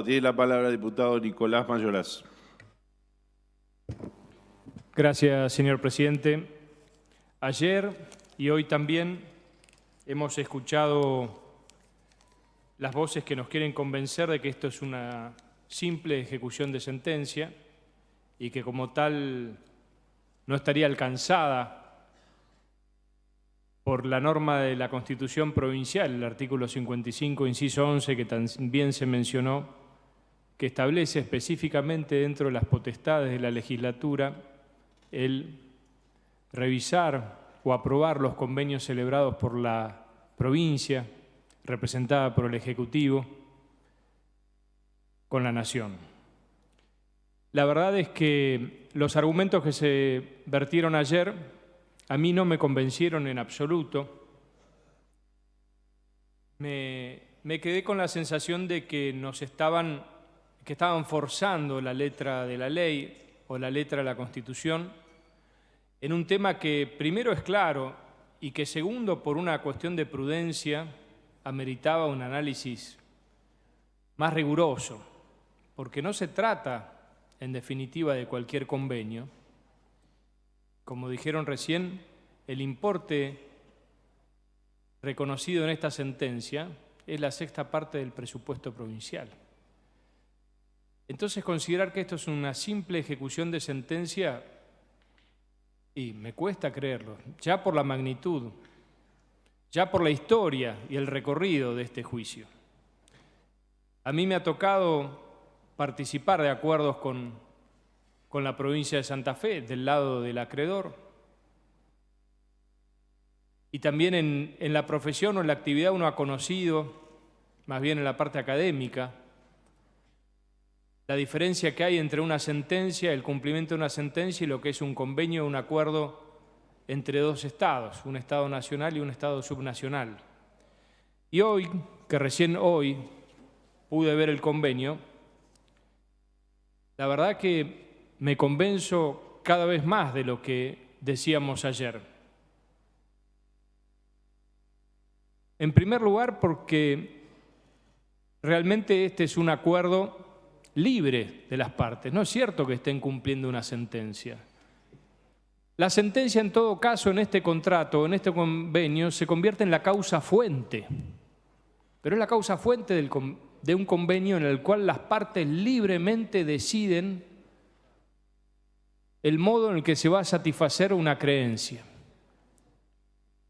Tiene la palabra el diputado Nicolás Mayoraz. Gracias, señor presidente. Ayer y hoy también hemos escuchado las voces que nos quieren convencer de que esto es una simple ejecución de sentencia y que como tal no estaría alcanzada por la norma de la Constitución provincial, el artículo 55, inciso 11, que también se mencionó, que establece específicamente dentro de las potestades de la legislatura el revisar o aprobar los convenios celebrados por la provincia, representada por el Ejecutivo, con la Nación. La verdad es que los argumentos que se vertieron ayer a mí no me convencieron en absoluto. Me quedé con la sensación de que estaban forzando la letra de la ley o la letra de la Constitución en un tema que primero es claro y que segundo, por una cuestión de prudencia, ameritaba un análisis más riguroso, porque no se trata, en definitiva, de cualquier convenio. Como dijeron recién, el importe reconocido en esta sentencia es la sexta parte del presupuesto provincial. Entonces, considerar que esto es una simple ejecución de sentencia, y me cuesta creerlo, ya por la magnitud, ya por la historia y el recorrido de este juicio. A mí me ha tocado participar de acuerdos con la provincia de Santa Fe, del lado del acreedor, y también en la profesión o en la actividad uno ha conocido, más bien en la parte académica, la diferencia que hay entre una sentencia, el cumplimiento de una sentencia y lo que es un convenio o un acuerdo entre dos estados, un estado nacional y un estado subnacional. Y hoy, que recién hoy pude ver el convenio, la verdad que me convenzo cada vez más de lo que decíamos ayer. En primer lugar, porque realmente este es un acuerdo libre de las partes. No es cierto que estén cumpliendo una sentencia. La sentencia, en todo caso, en este contrato, en este convenio, se convierte en la causa fuente. Pero es la causa fuente de un convenio en el cual las partes libremente deciden el modo en el que se va a satisfacer una creencia.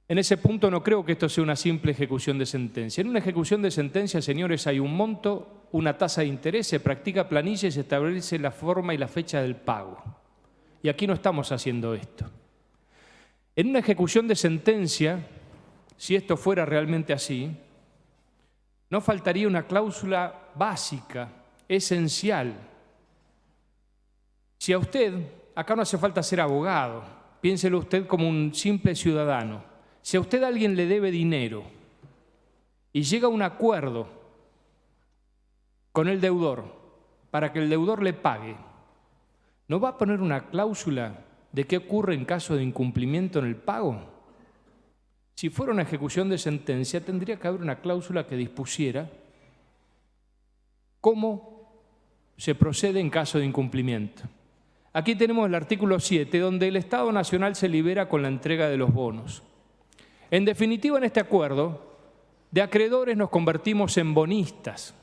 En ese punto no creo que esto sea una simple ejecución de sentencia. En una ejecución de sentencia, señores, hay un monto, una tasa de interés, se practica planilla y se establece la forma y la fecha del pago. Y aquí no estamos haciendo esto. En una ejecución de sentencia, si esto fuera realmente así, no faltaría una cláusula básica, esencial. Si a usted, acá no hace falta ser abogado, piénselo usted como un simple ciudadano. Si a usted alguien le debe dinero y llega a un acuerdo con el deudor para que el deudor le pague, ¿no va a poner una cláusula de qué ocurre en caso de incumplimiento en el pago? Si fuera una ejecución de sentencia, tendría que haber una cláusula que dispusiera cómo se procede en caso de incumplimiento. Aquí tenemos el artículo 7, donde el Estado Nacional se libera con la entrega de los bonos. En definitiva, en este acuerdo, de acreedores nos convertimos en bonistas.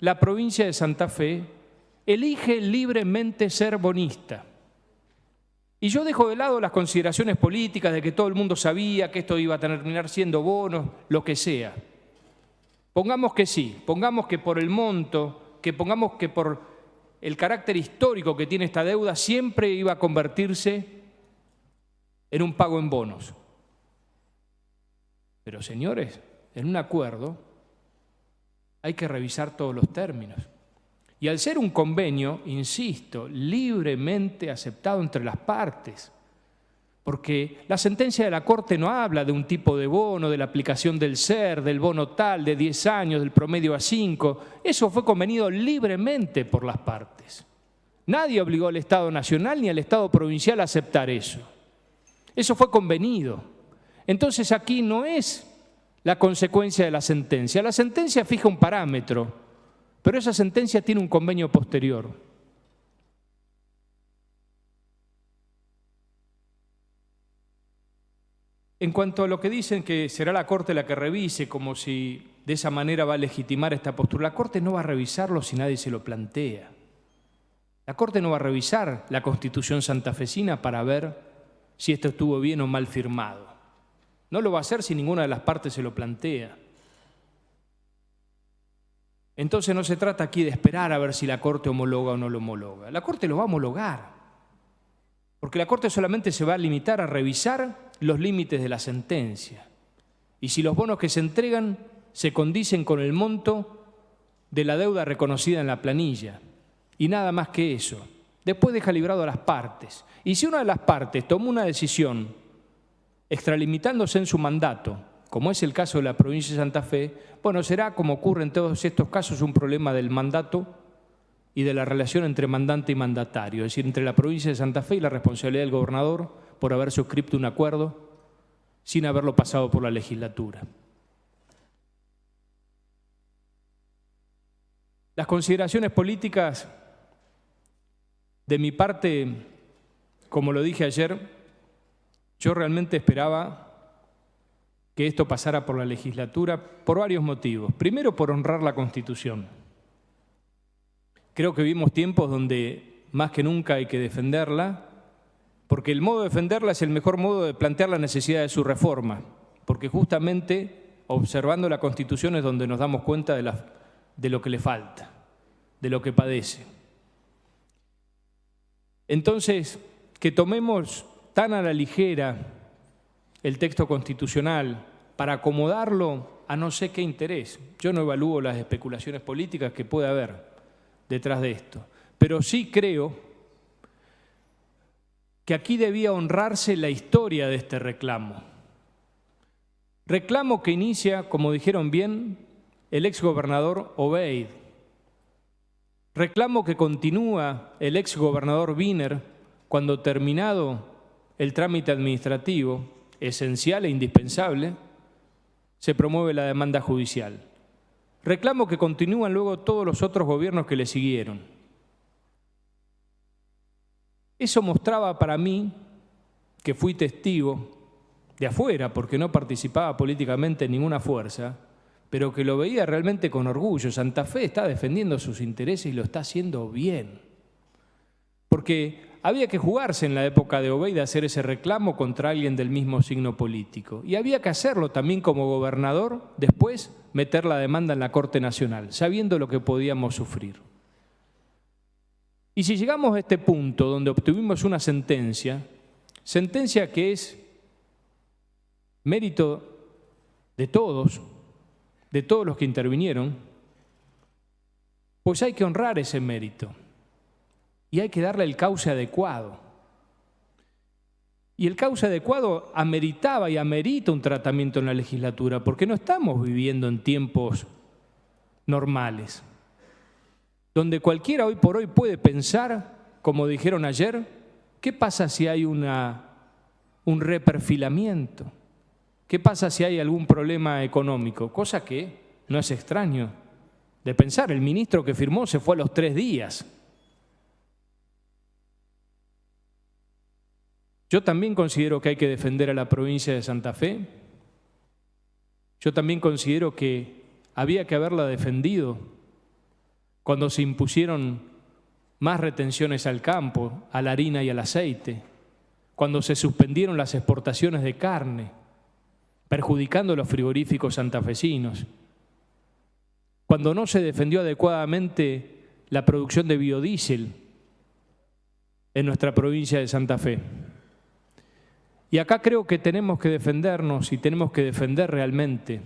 La provincia de Santa Fe elige libremente ser bonista. Y yo dejo de lado las consideraciones políticas de que todo el mundo sabía que esto iba a terminar siendo bonos, lo que sea. Pongamos que sí, pongamos que por el monto, que pongamos que por el carácter histórico que tiene esta deuda, siempre iba a convertirse en un pago en bonos. Pero, señores, en un acuerdo hay que revisar todos los términos. Y al ser un convenio, insisto, libremente aceptado entre las partes, porque la sentencia de la Corte no habla de un tipo de bono, de la aplicación del SER, del bono tal, de 10 años, del promedio a 5. Eso fue convenido libremente por las partes. Nadie obligó al Estado Nacional ni al Estado Provincial a aceptar eso. Eso fue convenido. Entonces aquí no es la consecuencia de la sentencia. La sentencia fija un parámetro, pero esa sentencia tiene un convenio posterior. En cuanto a lo que dicen que será la Corte la que revise, como si de esa manera va a legitimar esta postura, la Corte no va a revisarlo si nadie se lo plantea. La Corte no va a revisar la Constitución santafesina para ver si esto estuvo bien o mal firmado. No lo va a hacer si ninguna de las partes se lo plantea. Entonces no se trata aquí de esperar a ver si la Corte homologa o no lo homologa. La Corte lo va a homologar, porque la Corte solamente se va a limitar a revisar los límites de la sentencia. Y si los bonos que se entregan se condicen con el monto de la deuda reconocida en la planilla. Y nada más que eso. Después deja librado a las partes. Y si una de las partes toma una decisión extralimitándose en su mandato, como es el caso de la provincia de Santa Fe, bueno, será, como ocurre en todos estos casos, un problema del mandato y de la relación entre mandante y mandatario, es decir, entre la provincia de Santa Fe y la responsabilidad del gobernador por haber suscrito un acuerdo sin haberlo pasado por la legislatura. Las consideraciones políticas, de mi parte, como lo dije ayer, yo realmente esperaba que esto pasara por la legislatura por varios motivos. Primero, por honrar la Constitución. Creo que vivimos tiempos donde más que nunca hay que defenderla, porque el modo de defenderla es el mejor modo de plantear la necesidad de su reforma, porque justamente observando la Constitución es donde nos damos cuenta de lo que le falta, de lo que padece. Entonces, que tomemos tan a la ligera el texto constitucional para acomodarlo a no sé qué interés. Yo no evalúo las especulaciones políticas que puede haber detrás de esto, pero sí creo que aquí debía honrarse la historia de este reclamo. Reclamo que inicia, como dijeron bien, el exgobernador Obeid. Reclamo que continúa el exgobernador Wiener cuando terminado el trámite administrativo, esencial e indispensable, se promueve la demanda judicial. Reclamo que continúan luego todos los otros gobiernos que le siguieron. Eso mostraba para mí, que fui testigo de afuera, porque no participaba políticamente en ninguna fuerza, pero que lo veía realmente con orgullo. Santa Fe está defendiendo sus intereses y lo está haciendo bien. Porque había que jugarse en la época de Obeid a hacer ese reclamo contra alguien del mismo signo político. Y había que hacerlo también como gobernador, después meter la demanda en la Corte Nacional, sabiendo lo que podíamos sufrir. Y si llegamos a este punto donde obtuvimos una sentencia que es mérito de todos los que intervinieron, pues hay que honrar ese mérito y hay que darle el cauce adecuado. Y el cauce adecuado ameritaba y amerita un tratamiento en la legislatura, porque no estamos viviendo en tiempos normales, donde cualquiera hoy por hoy puede pensar, como dijeron ayer, ¿qué pasa si hay un reperfilamiento? ¿Qué pasa si hay algún problema económico? Cosa que no es extraño de pensar. El ministro que firmó se fue a los 3 días. Yo también considero que hay que defender a la provincia de Santa Fe. Yo también considero que había que haberla defendido cuando se impusieron más retenciones al campo, a la harina y al aceite, cuando se suspendieron las exportaciones de carne, perjudicando a los frigoríficos santafesinos, cuando no se defendió adecuadamente la producción de biodiesel en nuestra provincia de Santa Fe. Y acá creo que tenemos que defendernos y tenemos que defender realmente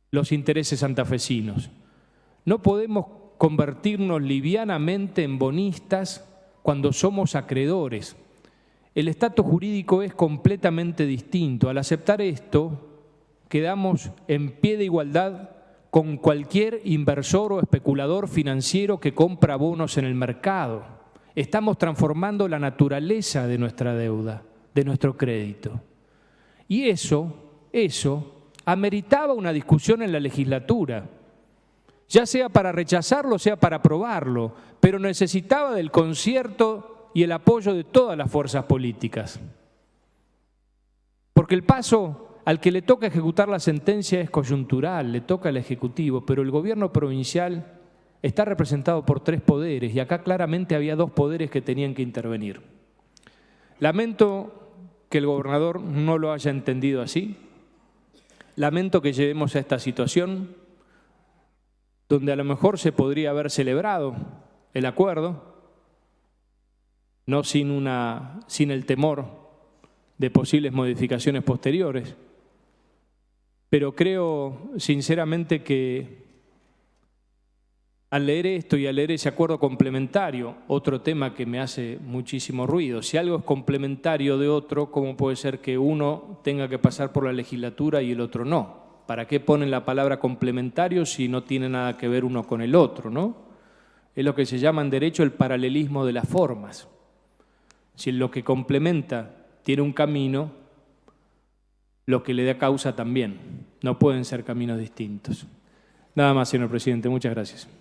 los intereses santafesinos. No podemos convertirnos livianamente en bonistas cuando somos acreedores. El estatus jurídico es completamente distinto. Al aceptar esto, quedamos en pie de igualdad con cualquier inversor o especulador financiero que compra bonos en el mercado. Estamos transformando la naturaleza de nuestra deuda, de nuestro crédito. Y eso ameritaba una discusión en la legislatura. ya sea para rechazarlo, sea para aprobarlo, pero necesitaba del concierto y el apoyo de todas las fuerzas políticas. Porque el paso al que le toca ejecutar la sentencia es coyuntural, le toca al Ejecutivo, pero el gobierno provincial está representado por 3 poderes y acá claramente había 2 poderes que tenían que intervenir. Lamento que el gobernador no lo haya entendido así. Lamento que lleguemos a esta situación donde a lo mejor se podría haber celebrado el acuerdo, no sin el temor de posibles modificaciones posteriores. Pero creo sinceramente que al leer esto y al leer ese acuerdo complementario, otro tema que me hace muchísimo ruido, si algo es complementario de otro, ¿cómo puede ser que uno tenga que pasar por la legislatura y el otro no? ¿Para qué ponen la palabra complementario si no tiene nada que ver uno con el otro, no? Es lo que se llama en derecho el paralelismo de las formas. Si lo que complementa tiene un camino, lo que le da causa también. No pueden ser caminos distintos. Nada más, señor presidente. Muchas gracias.